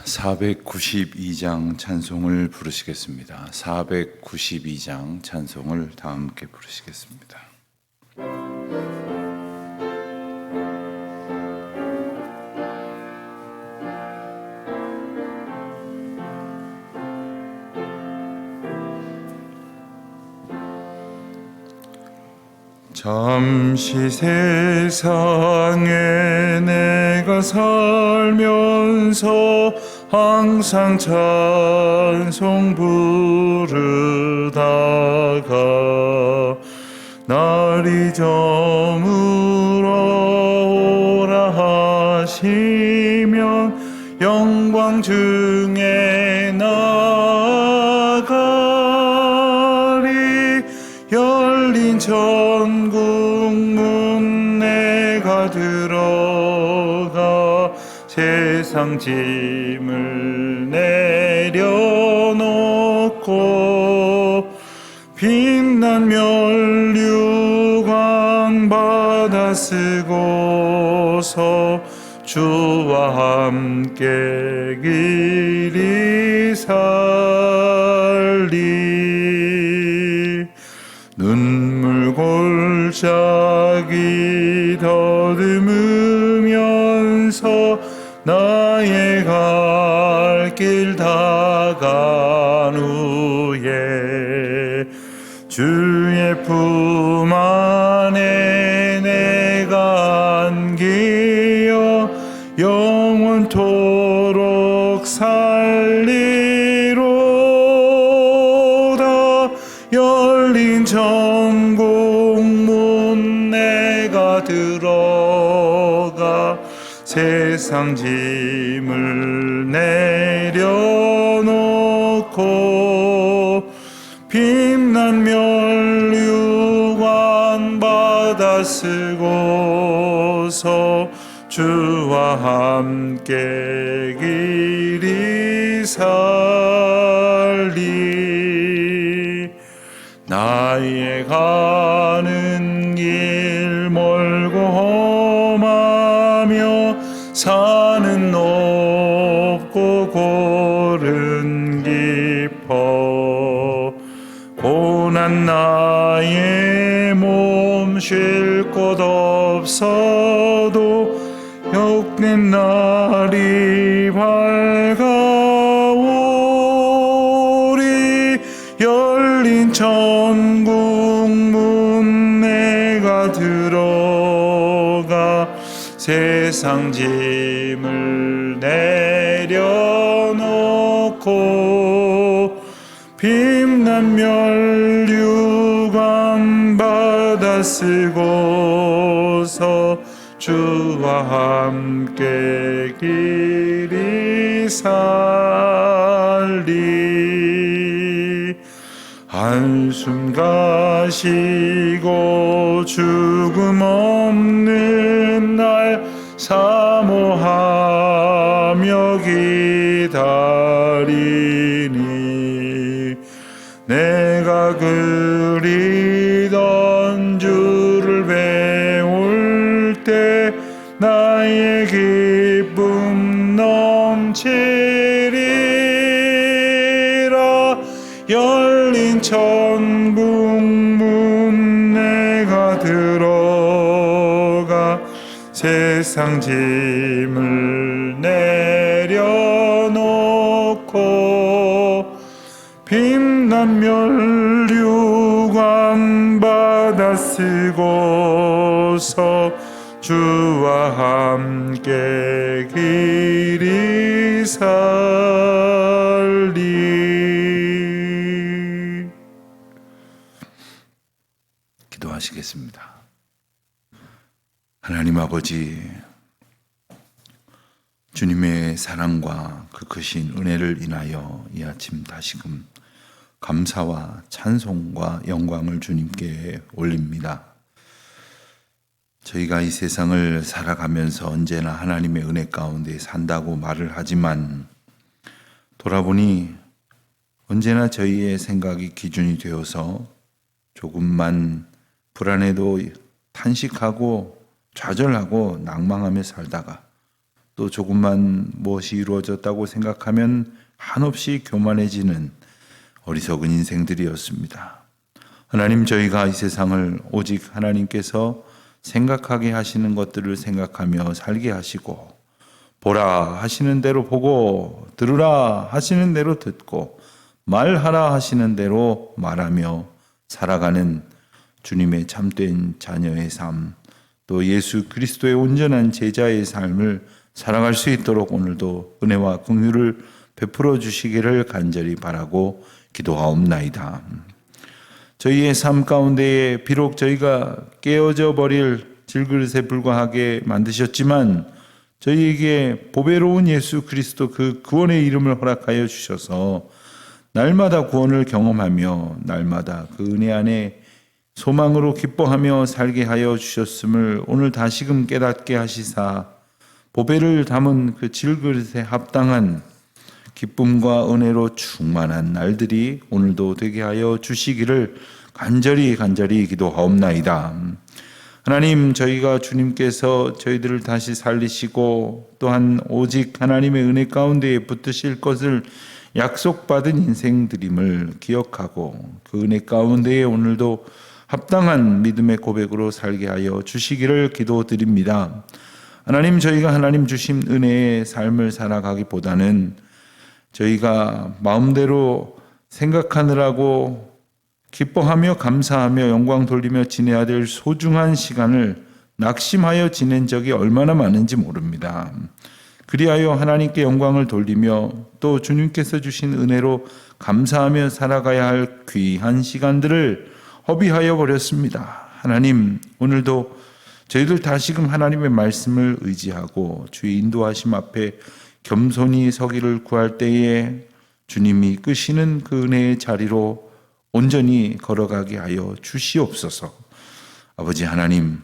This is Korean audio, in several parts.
492장 찬송을 부르시겠습니다. 492장 찬송을 다 함께 부르시겠습니다. 잠시 세상에 내가 살면서 항상 찬송 부르다가 날이 저물어 오라 하시면 영광 중에 나가리. 열린 천국 문 내가 들어가 세상 짐을 내려놓고 빛난 면류관 받아 쓰고서 주와 함께 길이 살리. 눈물 골짜기 더듬으면서 나의 갈 길 다 간 후에 주의 품 안에 내가 안기어 영원토록 살리로다. 열린 천국 문 내가 들어가 세상 짐을 내려놓고 빛난 면류관 받아 쓰고서 주와 함께 길이 살리. 나의 가는 길 멀고 험하며 산은 높고 골은 깊어 고난 나의 몸 쉴 곳 없어도 욕된 날이 밝아오리. 열린 천국 문 내가 들어가 세상 짐을 내려놓고 빛난 면류관 받아 쓰고서 주와 함께 길이 살리. 한숨 가시고 죽음 없는 날 사모하며 기다리니. 내가 그리던 주를 배울 때 나의 기쁨 넘치리라. 열린 천국 문 내가 들어가 세상 짐을 내려놓고 빛난 면류관 받아 쓰고서 주와 함께 길이 살리. 기도하시겠습니다. 하나님 아버지, 주님의 사랑과 그 크신 은혜를 인하여 이 아침 다시금 감사와 찬송과 영광을 주님께 올립니다. 저희가 이 세상을 살아가면서 언제나 하나님의 은혜 가운데 산다고 말을 하지만 돌아보니 언제나 저희의 생각이 기준이 되어서 조금만 불안해도 탄식하고 좌절하고 낭망하며 살다가 또 조금만 무엇이 이루어졌다고 생각하면 한없이 교만해지는 어리석은 인생들이었습니다. 하나님, 저희가 이 세상을 오직 하나님께서 생각하게 하시는 것들을 생각하며 살게 하시고, 보라 하시는 대로 보고, 들으라 하시는 대로 듣고, 말하라 하시는 대로 말하며 살아가는 주님의 참된 자녀의 삶, 또 예수 그리스도의 온전한 제자의 삶을 살아갈 수 있도록 오늘도 은혜와 긍휼을 베풀어 주시기를 간절히 바라고 기도하옵나이다. 저희의 삶 가운데에 비록 저희가 깨어져 버릴 질그릇에 불과하게 만드셨지만, 저희에게 보배로운 예수 그리스도 그 구원의 이름을 허락하여 주셔서 날마다 구원을 경험하며 날마다 그 은혜 안에 소망으로 기뻐하며 살게 하여 주셨음을 오늘 다시금 깨닫게 하시사, 보배를 담은 그 질그릇에 합당한 기쁨과 은혜로 충만한 날들이 오늘도 되게 하여 주시기를 간절히 기도하옵나이다. 하나님, 저희가 주님께서 저희들을 다시 살리시고 또한 오직 하나님의 은혜 가운데에 붙으실 것을 약속받은 인생들임을 기억하고 그 은혜 가운데에 오늘도 합당한 믿음의 고백으로 살게 하여 주시기를 기도드립니다. 하나님, 저희가 하나님 주신 은혜의 삶을 살아가기보다는 저희가 마음대로 생각하느라고 기뻐하며 감사하며 영광 돌리며 지내야 될 소중한 시간을 낙심하여 지낸 적이 얼마나 많은지 모릅니다. 그리하여 하나님께 영광을 돌리며 또 주님께서 주신 은혜로 감사하며 살아가야 할 귀한 시간들을 허비하여 버렸습니다. 하나님, 오늘도 저희들 다시금 하나님의 말씀을 의지하고 주의 인도하심 앞에 겸손히 서기를 구할 때에 주님이 끄시는 그 은혜의 자리로 온전히 걸어가게 하여 주시옵소서. 아버지 하나님,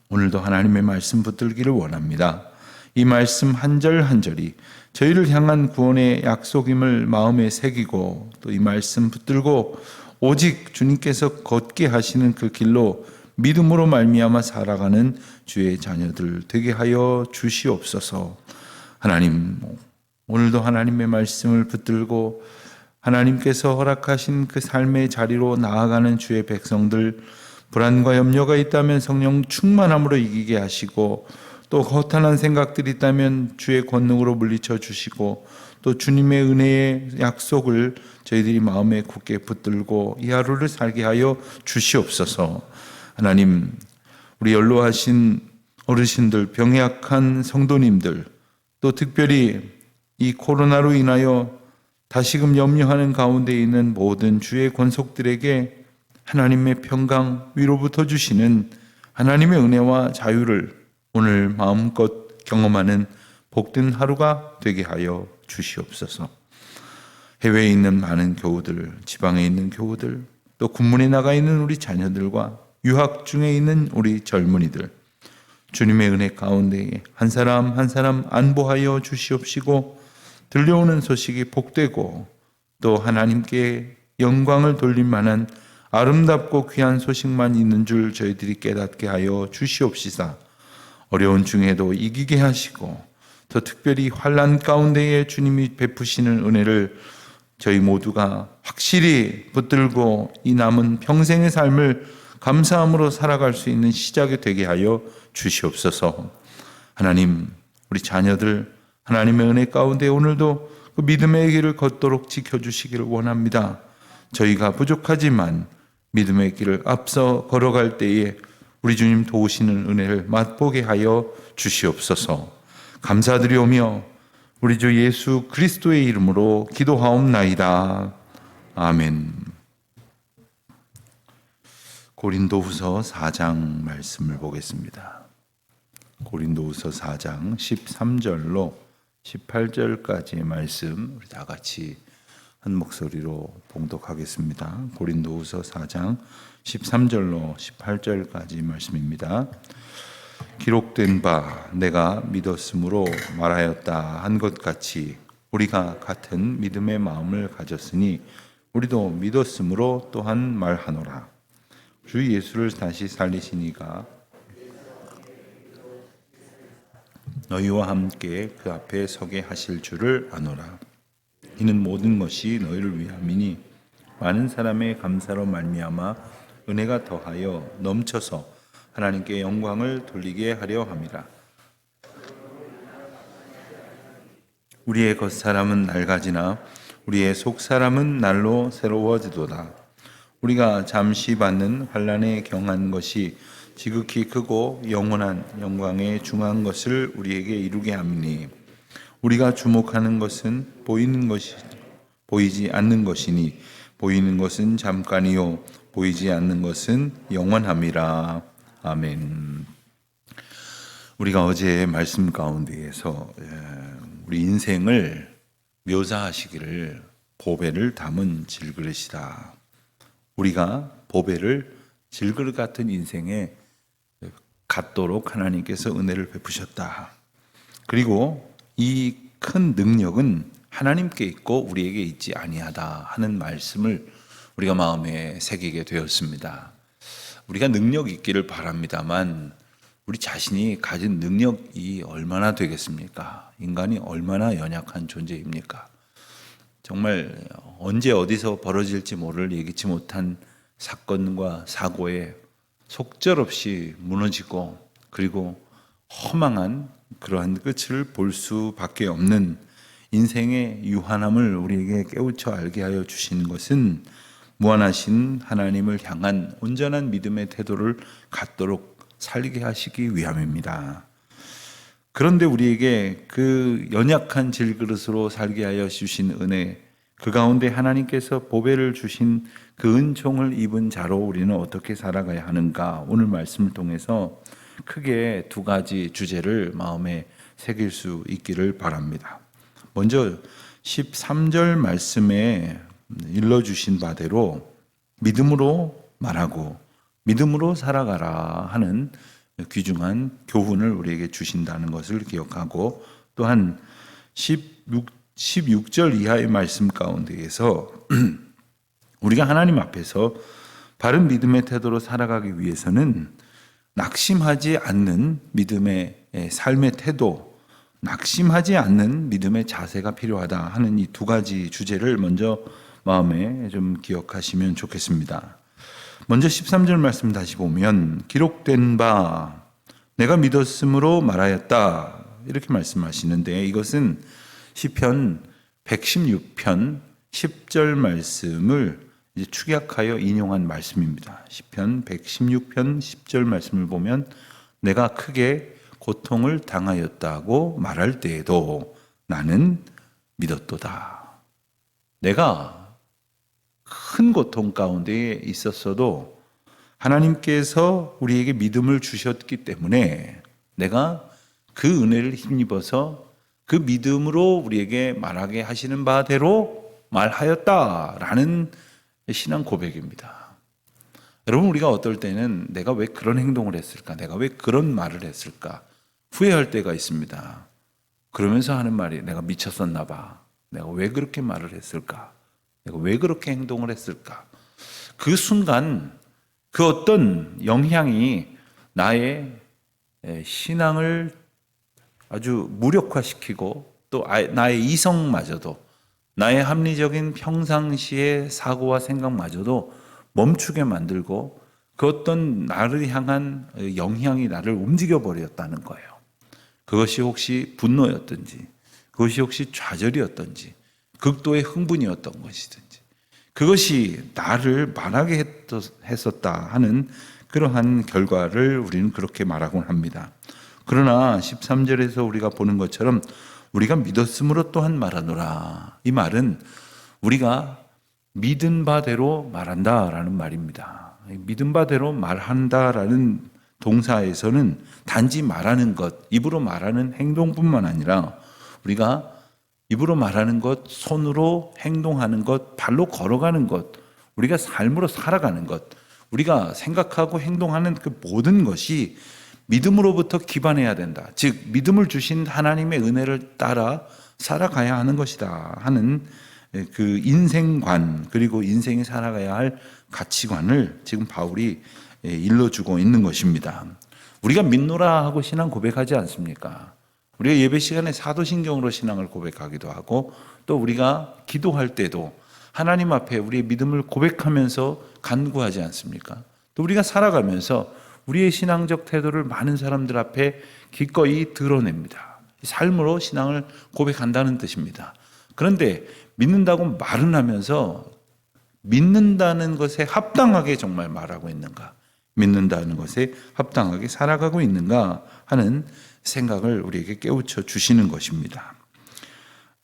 오늘도 하나님의 말씀 붙들기를 원합니다. 이 말씀 한 절 한 절이 저희를 향한 구원의 약속임을 마음에 새기고 또 이 말씀 붙들고 오직 주님께서 걷게 하시는 그 길로 믿음으로 말미암아 살아가는 주의 자녀들 되게 하여 주시옵소서. 하나님, 오늘도 하나님의 말씀을 붙들고 하나님께서 허락하신 그 삶의 자리로 나아가는 주의 백성들, 불안과 염려가 있다면 성령 충만함으로 이기게 하시고 또 허탄한 생각들이 있다면 주의 권능으로 물리쳐 주시고 또 주님의 은혜의 약속을 저희들이 마음에 굳게 붙들고 이 하루를 살게 하여 주시옵소서. 하나님, 우리 연로하신 어르신들, 병약한 성도님들, 또 특별히 이 코로나로 인하여 다시금 염려하는 가운데 있는 모든 주의 권속들에게 하나님의 평강, 위로부터 주시는 하나님의 은혜와 자유를 오늘 마음껏 경험하는 복된 하루가 되게 하여 주시옵소서. 해외에 있는 많은 교우들, 지방에 있는 교우들, 또 군문에 나가 있는 우리 자녀들과 유학 중에 있는 우리 젊은이들, 주님의 은혜 가운데에 한 사람 한 사람 안보하여 주시옵시고 들려오는 소식이 복되고 또 하나님께 영광을 돌릴 만한 아름답고 귀한 소식만 있는 줄 저희들이 깨닫게 하여 주시옵시사. 어려운 중에도 이기게 하시고 더 특별히 환난 가운데에 주님이 베푸시는 은혜를 저희 모두가 확실히 붙들고 이 남은 평생의 삶을 감사함으로 살아갈 수 있는 시작이 되게 하여 주시옵소서. 하나님, 우리 자녀들 하나님의 은혜 가운데 오늘도 그 믿음의 길을 걷도록 지켜주시기를 원합니다. 저희가 부족하지만 믿음의 길을 앞서 걸어갈 때에 우리 주님 도우시는 은혜를 맛보게 하여 주시옵소서. 감사드리오며 우리 주 예수 그리스도의 이름으로 기도하옵나이다. 아멘. 고린도후서 4장 말씀을 보겠습니다. 고린도후서 4장 13절로 18절까지의 말씀 우리 다 같이 한 목소리로 봉독하겠습니다. 고린도후서 4장 13절로 18절까지 말씀입니다. 기록된 바 내가 믿었으므로 말하였다 한 것 같이 우리가 같은 믿음의 마음을 가졌으니 우리도 믿었으므로 또한 말하노라. 주 예수를 다시 살리시니가 너희와 함께 그 앞에 서게 하실 줄을 아노라. 이는 모든 것이 너희를 위함이니 많은 사람의 감사로 말미암아 은혜가 더하여 넘쳐서 하나님께 영광을 돌리게 하려 함이라. 우리의 겉사람은 낡아지나 우리의 속사람은 날로 새로워지도다. 우리가 잠시 받는 환난에 경한 것이 지극히 크고 영원한 영광에 중한 것을 우리에게 이루게 함이니 우리가 주목하는 것은 보이지 않는 것이니 보이는 것은 잠깐이요 보이지 않는 것은 영원함이라. 아멘. 우리가 어제 말씀 가운데에서 우리 인생을 묘사하시기를 보배를 담은 질그릇이다. 우리가 보배를 질그릇 같은 인생에 갖도록 하나님께서 은혜를 베푸셨다. 그리고 이 큰 능력은 하나님께 있고 우리에게 있지 아니하다 하는 말씀을 우리가 마음에 새기게 되었습니다. 우리가 능력 있기를 바랍니다만 우리 자신이 가진 능력이 얼마나 되겠습니까? 인간이 얼마나 연약한 존재입니까? 정말 언제 어디서 벌어질지 모를 예기치 못한 사건과 사고에 속절없이 무너지고 그리고 허망한 그러한 끝을 볼 수밖에 없는 인생의 유한함을 우리에게 깨우쳐 알게 하여 주시는 것은 무한하신 하나님을 향한 온전한 믿음의 태도를 갖도록 살게 하시기 위함입니다. 그런데 우리에게 그 연약한 질그릇으로 살게 하여 주신 은혜, 그 가운데 하나님께서 보배를 주신 그 은총을 입은 자로 우리는 어떻게 살아가야 하는가, 오늘 말씀을 통해서 크게 두 가지 주제를 마음에 새길 수 있기를 바랍니다. 먼저 13절 말씀에 일러주신 바대로 믿음으로 말하고 믿음으로 살아가라 하는 귀중한 교훈을 우리에게 주신다는 것을 기억하고, 또한 16절 이하의 말씀 가운데에서 우리가 하나님 앞에서 바른 믿음의 태도로 살아가기 위해서는 낙심하지 않는 믿음의 삶의 태도, 낙심하지 않는 믿음의 자세가 필요하다 하는 이 두 가지 주제를 먼저 마음에 좀 기억하시면 좋겠습니다. 먼저 13절 말씀 다시 보면 기록된 바 내가 믿었으므로 말하였다 이렇게 말씀하시는데, 이것은 시편 116편 10절 말씀을 이제 축약하여 인용한 말씀입니다. 시편 116편 10절 말씀을 보면 내가 크게 고통을 당하였다고 말할 때에도 나는 믿었도다. 내가 큰 고통 가운데 있었어도 하나님께서 우리에게 믿음을 주셨기 때문에 내가 그 은혜를 힘입어서 그 믿음으로 우리에게 말하게 하시는 바대로 말하였다라는 신앙 고백입니다. 여러분, 우리가 어떨 때는 내가 왜 그런 행동을 했을까? 내가 왜 그런 말을 했을까? 후회할 때가 있습니다. 그러면서 하는 말이 내가 미쳤었나 봐. 내가 왜 그렇게 말을 했을까? 내가 왜 그렇게 행동을 했을까? 그 순간 그 어떤 영향이 나의 신앙을 아주 무력화시키고 또 나의 이성마저도, 나의 합리적인 평상시의 사고와 생각마저도 멈추게 만들고 그 어떤 나를 향한 영향이 나를 움직여버렸다는 거예요. 그것이 혹시 분노였든지, 그것이 혹시 좌절이었든지, 극도의 흥분이었던 것이든지, 그것이 나를 말하게 했었다 하는 그러한 결과를 우리는 그렇게 말하곤 합니다. 그러나 13절에서 우리가 보는 것처럼 우리가 믿었으므로 또한 말하노라, 이 말은 우리가 믿은 바대로 말한다라는 말입니다. 믿은 바대로 말한다라는 동사에서는 단지 말하는 것, 입으로 말하는 행동뿐만 아니라 우리가 입으로 말하는 것, 손으로 행동하는 것, 발로 걸어가는 것, 우리가 삶으로 살아가는 것, 우리가 생각하고 행동하는 그 모든 것이 믿음으로부터 기반해야 된다. 즉 믿음을 주신 하나님의 은혜를 따라 살아가야 하는 것이다 하는 그 인생관, 그리고 인생이 살아가야 할 가치관을 지금 바울이 일러주고 있는 것입니다. 우리가 믿노라 하고 신앙 고백하지 않습니까? 우리가 예배 시간에 사도신경으로 신앙을 고백하기도 하고 또 우리가 기도할 때도 하나님 앞에 우리의 믿음을 고백하면서 간구하지 않습니까? 또 우리가 살아가면서 우리의 신앙적 태도를 많은 사람들 앞에 기꺼이 드러냅니다. 삶으로 신앙을 고백한다는 뜻입니다. 그런데 믿는다고 말은 하면서 믿는다는 것에 합당하게 정말 말하고 있는가? 믿는다는 것에 합당하게 살아가고 있는가 하는 생각을 우리에게 깨우쳐 주시는 것입니다.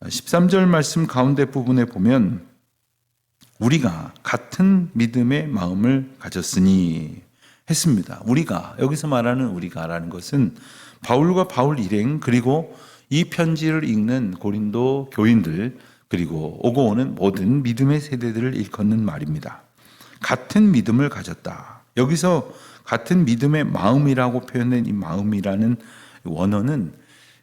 13절 말씀 가운데 부분에 보면 우리가 같은 믿음의 마음을 가졌으니 했습니다. 우리가, 여기서 말하는 우리가라는 것은 바울과 바울 일행 그리고 이 편지를 읽는 고린도 교인들 그리고 오고 오는 모든 믿음의 세대들을 일컫는 말입니다. 같은 믿음을 가졌다. 여기서 같은 믿음의 마음이라고 표현된 이 마음이라는 원어는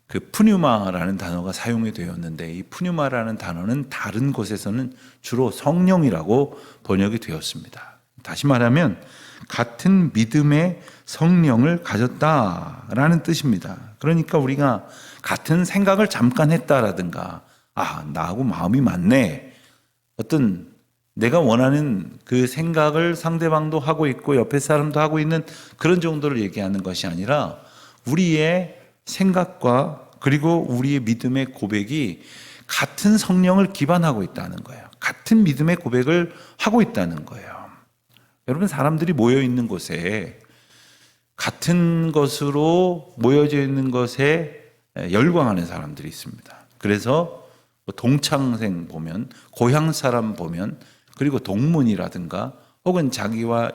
그 푸뉴마라는 단어가 사용이 되었는데 이 푸뉴마라는 단어는 다른 곳에서는 주로 성령이라고 번역이 되었습니다. 다시 말하면 같은 믿음의 성령을 가졌다라는 뜻입니다. 그러니까 우리가 같은 생각을 잠깐 했다라든가 나하고 마음이 맞네. 어떤 내가 원하는 그 생각을 상대방도 하고 있고 옆에 사람도 하고 있는 그런 정도를 얘기하는 것이 아니라 우리의 생각과 그리고 우리의 믿음의 고백이 같은 성령을 기반하고 있다는 거예요. 같은 믿음의 고백을 하고 있다는 거예요. 여러분, 사람들이 모여 있는 곳에 같은 것으로 모여져 있는 것에 열광하는 사람들이 있습니다. 그래서 동창생 보면, 고향 사람 보면, 그리고 동문이라든가 혹은 자기와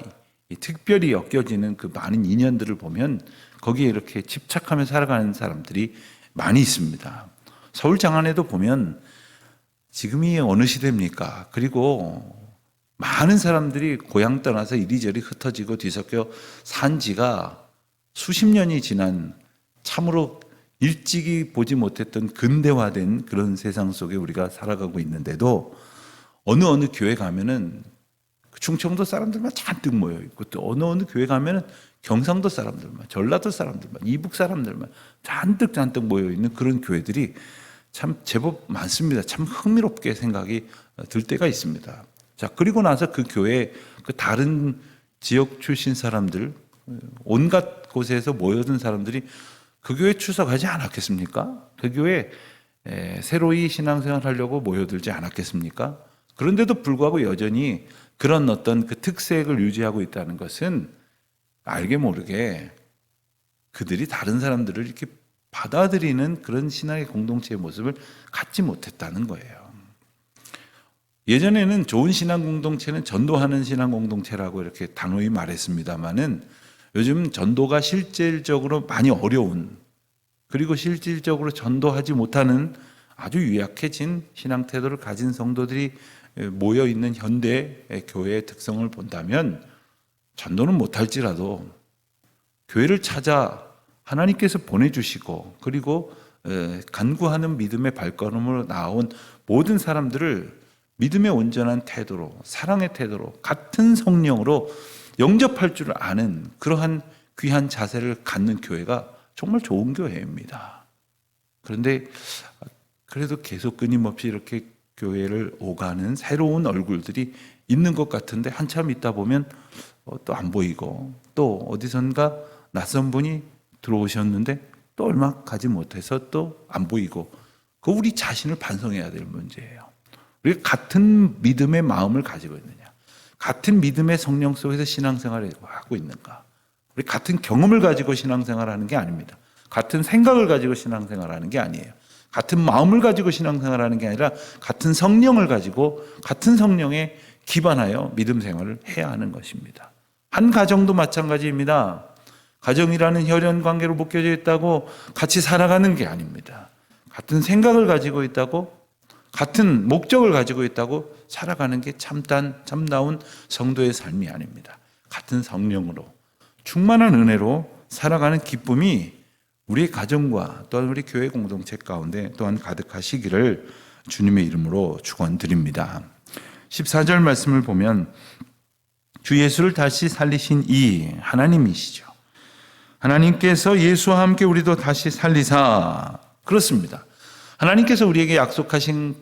특별히 엮여지는 그 많은 인연들을 보면 거기에 이렇게 집착하며 살아가는 사람들이 많이 있습니다. 서울 장안에도 보면 지금이 어느 시대입니까? 그리고 많은 사람들이 고향 떠나서 이리저리 흩어지고 뒤섞여 산 지가 수십 년이 지난 참으로 일찍이 보지 못했던 근대화된 그런 세상 속에 우리가 살아가고 있는데도 어느 교회 가면은 충청도 사람들만 잔뜩 모여 있고 또 어느 교회 가면은 경상도 사람들만, 전라도 사람들만, 이북 사람들만 잔뜩 모여 있는 그런 교회들이 참 제법 많습니다. 참 흥미롭게 생각이 들 때가 있습니다. 자, 그리고 나서 그 교회 그 다른 지역 출신 사람들, 온갖 곳에서 모여든 사람들이 그 교회 출석하지 않았겠습니까? 그 교회 새로이 신앙생활 하려고 모여들지 않았겠습니까? 그런데도 불구하고 여전히 그런 어떤 그 특색을 유지하고 있다는 것은 알게 모르게 그들이 다른 사람들을 이렇게 받아들이는 그런 신앙의 공동체의 모습을 갖지 못했다는 거예요. 예전에는 좋은 신앙 공동체는 전도하는 신앙 공동체라고 이렇게 단호히 말했습니다만은 요즘 전도가 실질적으로 많이 어려운 그리고 실질적으로 전도하지 못하는 아주 유약해진 신앙 태도를 가진 성도들이 모여 있는 현대 교회의 특성을 본다면 전도는 못할지라도 교회를 찾아 하나님께서 보내주시고 그리고 간구하는 믿음의 발걸음으로 나온 모든 사람들을 믿음의 온전한 태도로 사랑의 태도로 같은 성령으로 영접할 줄 아는 그러한 귀한 자세를 갖는 교회가 정말 좋은 교회입니다. 그런데 그래도 계속 끊임없이 이렇게 교회를 오가는 새로운 얼굴들이 있는 것 같은데 한참 있다 보면 또 안 보이고 또 어디선가 낯선 분이 들어오셨는데 또 얼마 가지 못해서 또 안 보이고 그 우리 자신을 반성해야 될 문제예요. 우리가 같은 믿음의 마음을 가지고 있느냐, 같은 믿음의 성령 속에서 신앙생활을 하고 있는가, 우리 같은 경험을 가지고 신앙생활하는 게 아닙니다. 같은 생각을 가지고 신앙생활하는 게 아니에요. 같은 마음을 가지고 신앙생활하는 게 아니라 같은 성령을 가지고 같은 성령에 기반하여 믿음 생활을 해야 하는 것입니다. 한 가정도 마찬가지입니다. 가정이라는 혈연 관계로 묶여져 있다고 같이 살아가는 게 아닙니다. 같은 생각을 가지고 있다고 같은 목적을 가지고 있다고 살아가는 게 참다운 성도의 삶이 아닙니다. 같은 성령으로 충만한 은혜로 살아가는 기쁨이 우리의 가정과 또한 우리 교회 공동체 가운데 또한 가득하시기를 주님의 이름으로 축원드립니다. 14절 말씀을 보면 주 예수를 다시 살리신 이 하나님이시죠. 하나님께서 예수와 함께 우리도 다시 살리사 그렇습니다. 하나님께서 우리에게 약속하신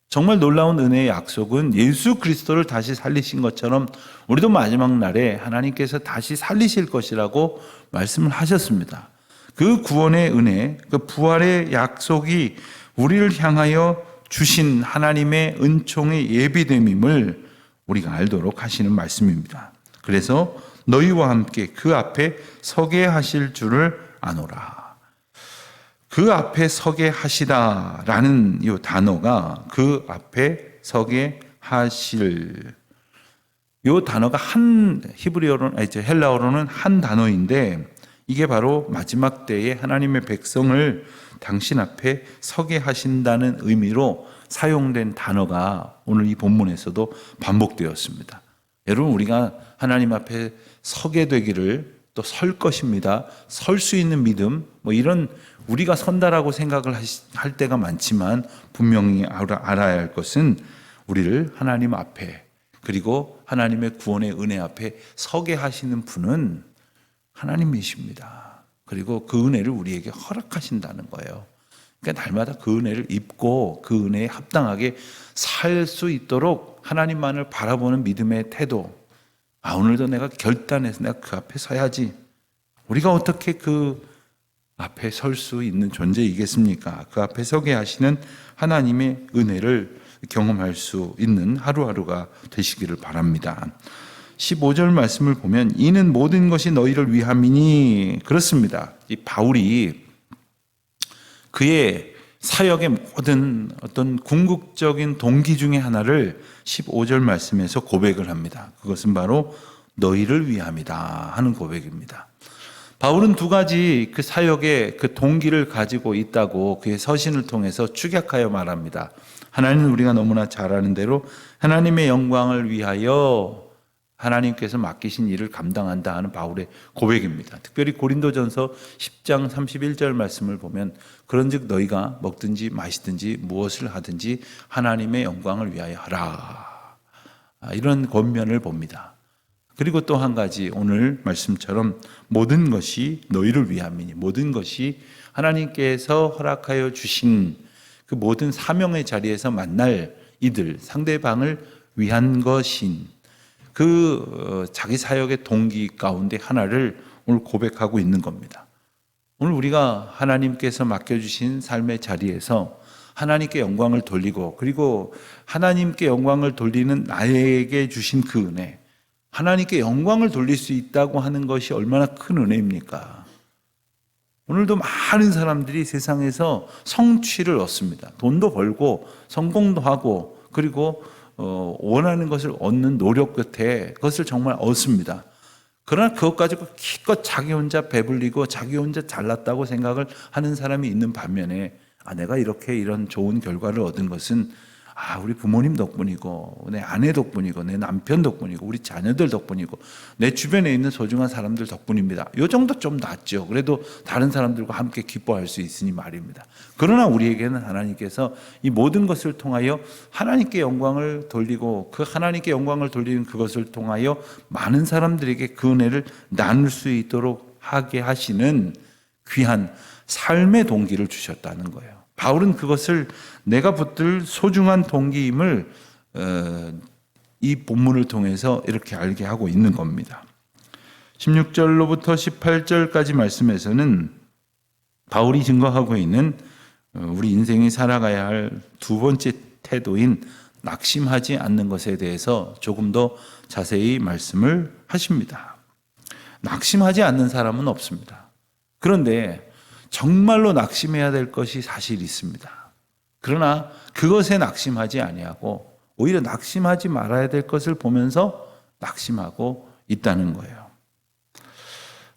정말 놀라운 은혜의 약속은 예수 그리스도를 다시 살리신 것처럼 우리도 마지막 날에 하나님께서 다시 살리실 것이라고 말씀을 하셨습니다. 그 구원의 은혜, 그 부활의 약속이 우리를 향하여 주신 하나님의 은총의 예비됨임을 우리가 알도록 하시는 말씀입니다. 그래서 너희와 함께 그 앞에 서게 하실 줄을 아노라. 그 앞에 서게 하시다라는 이 단어가 그 앞에 서게 하실 이 단어가 한 히브리어로는 헬라어로는 한 단어인데 이게 바로 마지막 때에 하나님의 백성을 당신 앞에 서게 하신다는 의미로 사용된 단어가 오늘 이 본문에서도 반복되었습니다. 여러분 우리가 하나님 앞에 서게 되기를 또 설 것입니다. 설 수 있는 믿음 이런 우리가 선다라고 생각을 할 때가 많지만 분명히 알아야 할 것은 우리를 하나님 앞에 그리고 하나님의 구원의 은혜 앞에 서게 하시는 분은 하나님이십니다. 그리고 그 은혜를 우리에게 허락하신다는 거예요. 그러니까 날마다 그 은혜를 입고 그 은혜에 합당하게 살 수 있도록 하나님만을 바라보는 믿음의 태도. 오늘도 내가 결단해서 내가 그 앞에 서야지. 우리가 어떻게 그 앞에 설 수 있는 존재이겠습니까? 그 앞에 서게 하시는 하나님의 은혜를 경험할 수 있는 하루하루가 되시기를 바랍니다. 15절 말씀을 보면 이는 모든 것이 너희를 위함이니 그렇습니다. 이 바울이 그의 사역의 모든 어떤 궁극적인 동기 중에 하나를 15절 말씀에서 고백을 합니다. 그것은 바로 너희를 위함이다 하는 고백입니다. 바울은 두 가지 그 사역의 그 동기를 가지고 있다고 그의 서신을 통해서 축약하여 말합니다. 하나님은 우리가 너무나 잘 아는 대로 하나님의 영광을 위하여 하나님께서 맡기신 일을 감당한다 하는 바울의 고백입니다. 특별히 고린도전서 10장 31절 말씀을 보면 그런즉 너희가 먹든지 마시든지 무엇을 하든지 하나님의 영광을 위하여 하라. 이런 권면을 봅니다. 그리고 또 한 가지 오늘 말씀처럼 모든 것이 너희를 위함이니 모든 것이 하나님께서 허락하여 주신 그 모든 사명의 자리에서 만날 이들 상대방을 위한 것인 그 자기 사역의 동기 가운데 하나를 오늘 고백하고 있는 겁니다. 오늘 우리가 하나님께서 맡겨주신 삶의 자리에서 하나님께 영광을 돌리고 그리고 하나님께 영광을 돌리는 나에게 주신 그 은혜 하나님께 영광을 돌릴 수 있다고 하는 것이 얼마나 큰 은혜입니까? 오늘도 많은 사람들이 세상에서 성취를 얻습니다. 돈도 벌고 성공도 하고 그리고 원하는 것을 얻는 노력 끝에 그것을 정말 얻습니다. 그러나 그것 가지고 기껏 자기 혼자 배불리고 자기 혼자 잘났다고 생각을 하는 사람이 있는 반면에 내가 이렇게 이런 좋은 결과를 얻은 것은 우리 부모님 덕분이고 내 아내 덕분이고 내 남편 덕분이고 우리 자녀들 덕분이고 내 주변에 있는 소중한 사람들 덕분입니다. 이 정도 좀 낫죠. 그래도 다른 사람들과 함께 기뻐할 수 있으니 말입니다. 그러나 우리에게는 하나님께서 이 모든 것을 통하여 하나님께 영광을 돌리고 그 하나님께 영광을 돌리는 그것을 통하여 많은 사람들에게 그 은혜를 나눌 수 있도록 하게 하시는 귀한 삶의 동기를 주셨다는 거예요. 바울은 그것을 내가 붙들 소중한 동기임을 이 본문을 통해서 이렇게 알게 하고 있는 겁니다. 16절로부터 18절까지 말씀에서는 바울이 증거하고 있는 우리 인생이 살아가야 할 두 번째 태도인 낙심하지 않는 것에 대해서 조금 더 자세히 말씀을 하십니다. 낙심하지 않는 사람은 없습니다. 그런데 정말로 낙심해야 될 것이 사실 있습니다. 그러나 그것에 낙심하지 아니하고 오히려 낙심하지 말아야 될 것을 보면서 낙심하고 있다는 거예요.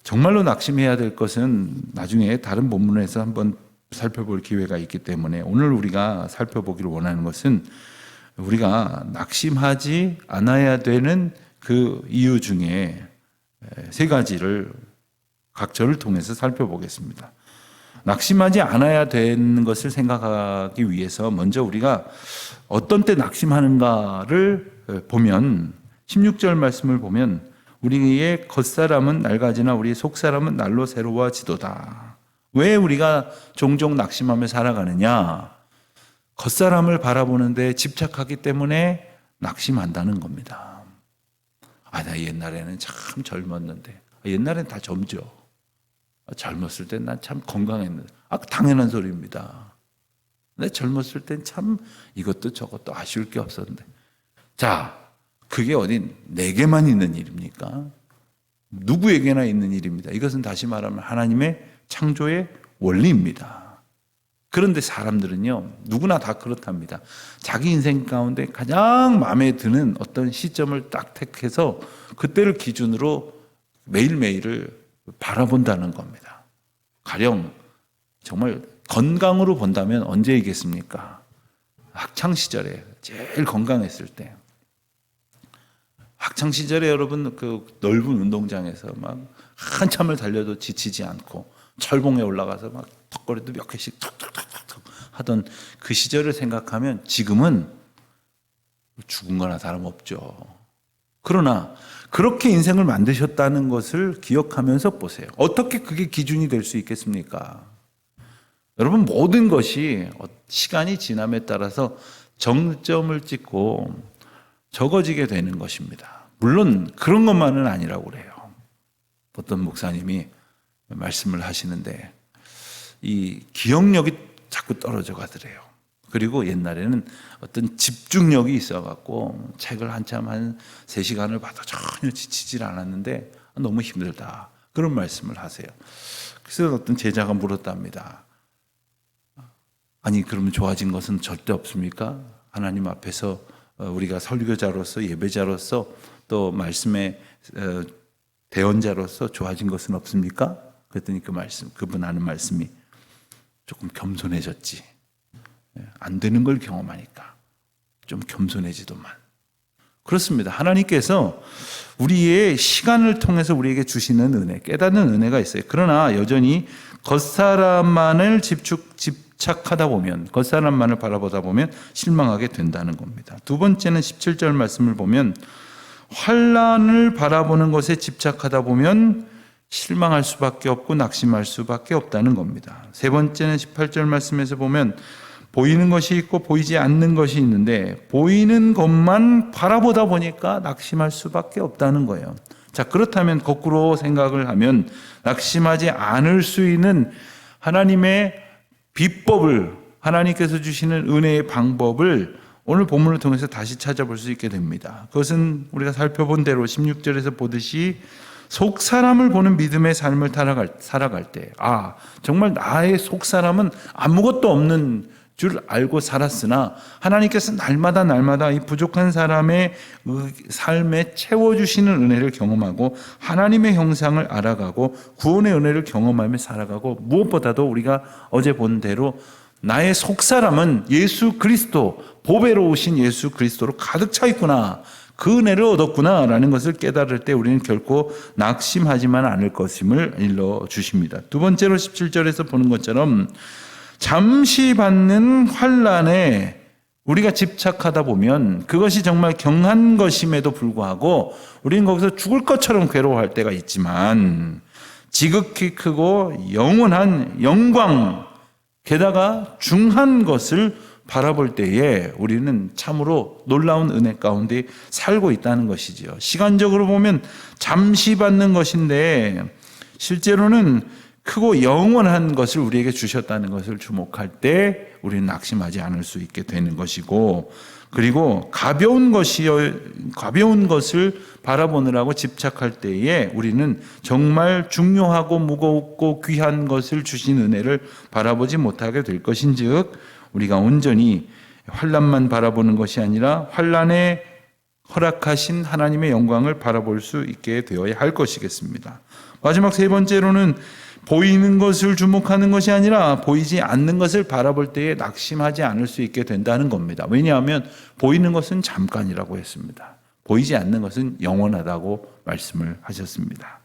정말로 낙심해야 될 것은 나중에 다른 본문에서 한번 살펴볼 기회가 있기 때문에 오늘 우리가 살펴보기를 원하는 것은 우리가 낙심하지 않아야 되는 그 이유 중에 세 가지를 각절을 통해서 살펴보겠습니다. 낙심하지 않아야 되는 것을 생각하기 위해서 먼저 우리가 어떤 때 낙심하는가를 보면 16절 말씀을 보면 우리의 겉사람은 낡아지나 우리의 속사람은 날로 새로워지도다. 왜 우리가 종종 낙심하며 살아가느냐? 겉사람을 바라보는데 집착하기 때문에 낙심한다는 겁니다. 나 옛날에는 참 젊었는데. 옛날엔 다 젊죠. 젊었을 땐 난 참 건강했는데. 당연한 소리입니다. 내 젊었을 땐 참 이것도 저것도 아쉬울 게 없었는데. 자, 그게 어딘 내게만 있는 일입니까? 누구에게나 있는 일입니다. 이것은 다시 말하면 하나님의 창조의 원리입니다. 그런데 사람들은요, 누구나 다 그렇답니다. 자기 인생 가운데 가장 마음에 드는 어떤 시점을 딱 택해서 그때를 기준으로 매일매일을 바라본다는 겁니다. 가령 정말 건강으로 본다면 언제이겠습니까? 학창시절에 제일 건강했을 때. 학창시절에 여러분 그 넓은 운동장에서 막 한참을 달려도 지치지 않고 철봉에 올라가서 막 턱걸이도 몇 개씩 턱턱턱턱 하던 그 시절을 생각하면 지금은 죽은 거나 다름없죠. 그러나 그렇게 인생을 만드셨다는 것을 기억하면서 보세요. 어떻게 그게 기준이 될 수 있겠습니까? 여러분, 모든 것이 시간이 지남에 따라서 정점을 찍고 적어지게 되는 것입니다. 물론 그런 것만은 아니라고 그래요. 어떤 목사님이 말씀을 하시는데 이 기억력이 자꾸 떨어져 가더래요. 그리고 옛날에는 어떤 집중력이 있어갖고 책을 한참 한 3시간을 봐도 전혀 지치질 않았는데 너무 힘들다. 그런 말씀을 하세요. 그래서 어떤 제자가 물었답니다. 아니, 그러면 좋아진 것은 절대 없습니까? 하나님 앞에서 우리가 설교자로서 예배자로서 또 말씀의 대언자로서 좋아진 것은 없습니까? 그랬더니 그분 하는 말씀이 조금 겸손해졌지. 안 되는 걸 경험하니까 좀 겸손해지더만. 그렇습니다. 하나님께서 우리의 시간을 통해서 우리에게 주시는 은혜, 깨닫는 은혜가 있어요. 그러나 여전히 겉사람만을 집착하다 보면, 겉사람만을 바라보다 보면 실망하게 된다는 겁니다. 두 번째는 17절 말씀을 보면 환난을 바라보는 것에 집착하다 보면 실망할 수밖에 없고 낙심할 수밖에 없다는 겁니다. 세 번째는 18절 말씀에서 보면 보이는 것이 있고 보이지 않는 것이 있는데 보이는 것만 바라보다 보니까 낙심할 수밖에 없다는 거예요. 자, 그렇다면 거꾸로 생각을 하면 낙심하지 않을 수 있는 하나님의 비법을, 하나님께서 주시는 은혜의 방법을 오늘 본문을 통해서 다시 찾아볼 수 있게 됩니다. 그것은 우리가 살펴본 대로 16절에서 보듯이 속 사람을 보는 믿음의 삶을 살아갈 때, 정말 나의 속 사람은 아무것도 없는 줄 알고 살았으나 하나님께서 날마다 이 부족한 사람의 삶에 채워주시는 은혜를 경험하고 하나님의 형상을 알아가고 구원의 은혜를 경험하며 살아가고, 무엇보다도 우리가 어제 본 대로 나의 속사람은 예수 그리스도, 보배로 오신 예수 그리스도로 가득 차 있구나, 그 은혜를 얻었구나 라는 것을 깨달을 때 우리는 결코 낙심하지만 않을 것임을 일러주십니다. 두 번째로 17절에서 보는 것처럼 잠시 받는 환난에 우리가 집착하다 보면 그것이 정말 경한 것임에도 불구하고 우리는 거기서 죽을 것처럼 괴로워할 때가 있지만 지극히 크고 영원한 영광, 게다가 중한 것을 바라볼 때에 우리는 참으로 놀라운 은혜 가운데 살고 있다는 것이죠. 시간적으로 보면 잠시 받는 것인데 실제로는 크고 영원한 것을 우리에게 주셨다는 것을 주목할 때 우리는 낙심하지 않을 수 있게 되는 것이고, 그리고 가벼운 것을 바라보느라고 집착할 때에 우리는 정말 중요하고 무겁고 귀한 것을 주신 은혜를 바라보지 못하게 될 것인즉 우리가 온전히 환난만 바라보는 것이 아니라 환난에 허락하신 하나님의 영광을 바라볼 수 있게 되어야 할 것이겠습니다. 마지막 세 번째로는 보이는 것을 주목하는 것이 아니라 보이지 않는 것을 바라볼 때에 낙심하지 않을 수 있게 된다는 겁니다. 왜냐하면 보이는 것은 잠깐이라고 했습니다. 보이지 않는 것은 영원하다고 말씀을 하셨습니다.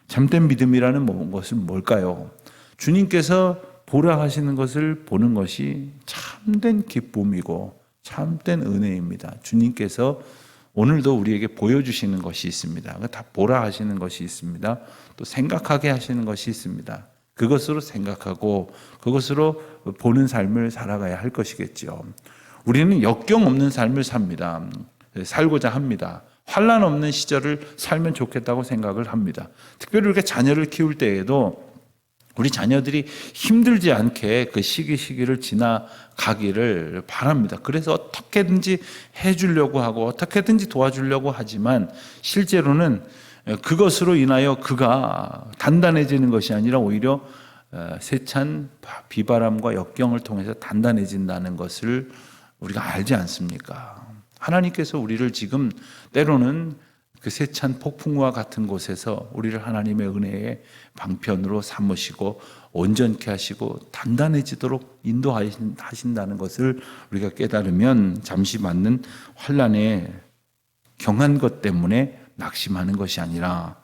참된 믿음이라는 것은 뭘까요? 주님께서 보라 하시는 것을 보는 것이 참된 기쁨이고 참된 은혜입니다. 주님께서 오늘도 우리에게 보여주시는 것이 있습니다. 다 보라 하시는 것이 있습니다. 또 생각하게 하시는 것이 있습니다. 그것으로 생각하고 그것으로 보는 삶을 살아가야 할 것이겠죠. 우리는 역경 없는 삶을 삽니다. 살고자 합니다. 환난 없는 시절을 살면 좋겠다고 생각을 합니다. 특별히 우리가 자녀를 키울 때에도 우리 자녀들이 힘들지 않게 그 시기를 지나가기를 바랍니다. 그래서 어떻게든지 해주려고 하고 어떻게든지 도와주려고 하지만 실제로는 그것으로 인하여 그가 단단해지는 것이 아니라 오히려 세찬 비바람과 역경을 통해서 단단해진다는 것을 우리가 알지 않습니까? 하나님께서 우리를 지금 때로는 그 세찬 폭풍과 같은 곳에서 우리를 하나님의 은혜의 방편으로 삼으시고 온전케 하시고 단단해지도록 인도하신다는 것을 우리가 깨달으면 잠시 맞는 환난에 경한 것 때문에 낙심하는 것이 아니라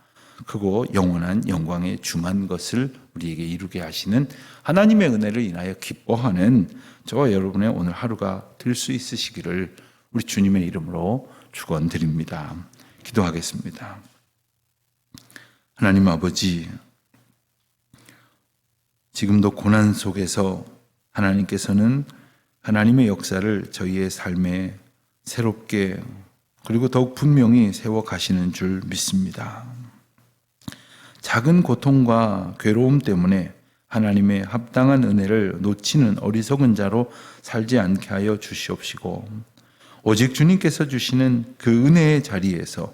크고 영원한 영광에 중한 것을 우리에게 이루게 하시는 하나님의 은혜를 인하여 기뻐하는 저와 여러분의 오늘 하루가 될 수 있으시기를 우리 주님의 이름으로 축원드립니다. 기도하겠습니다. 하나님 아버지, 지금도 고난 속에서 하나님께서는 하나님의 역사를 저희의 삶에 새롭게 그리고 더욱 분명히 세워 가시는 줄 믿습니다. 작은 고통과 괴로움 때문에 하나님의 합당한 은혜를 놓치는 어리석은 자로 살지 않게 하여 주시옵시고 오직 주님께서 주시는 그 은혜의 자리에서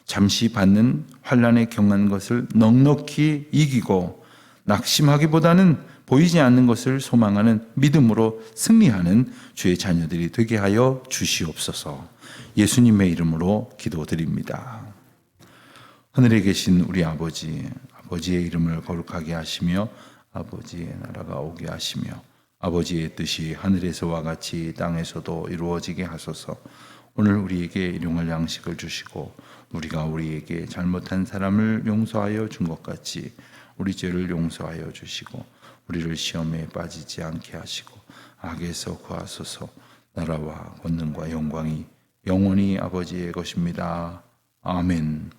잠시 받는 환난에 경한 것을 넉넉히 이기고 낙심하기보다는 보이지 않는 것을 소망하는 믿음으로 승리하는 주의 자녀들이 되게 하여 주시옵소서. 예수님의 이름으로 기도드립니다. 하늘에 계신 우리 아버지, 아버지의 이름을 거룩하게 하시며 아버지의 나라가 오게 하시며 아버지의 뜻이 하늘에서와 같이 땅에서도 이루어지게 하소서. 오늘 우리에게 일용할 양식을 주시고 우리가 우리에게 잘못한 사람을 용서하여 준 것 같이 우리 죄를 용서하여 주시고 우리를 시험에 빠지지 않게 하시고 악에서 구하소서. 나라와 권능과 영광이 영원히 아버지의 것입니다. 아멘.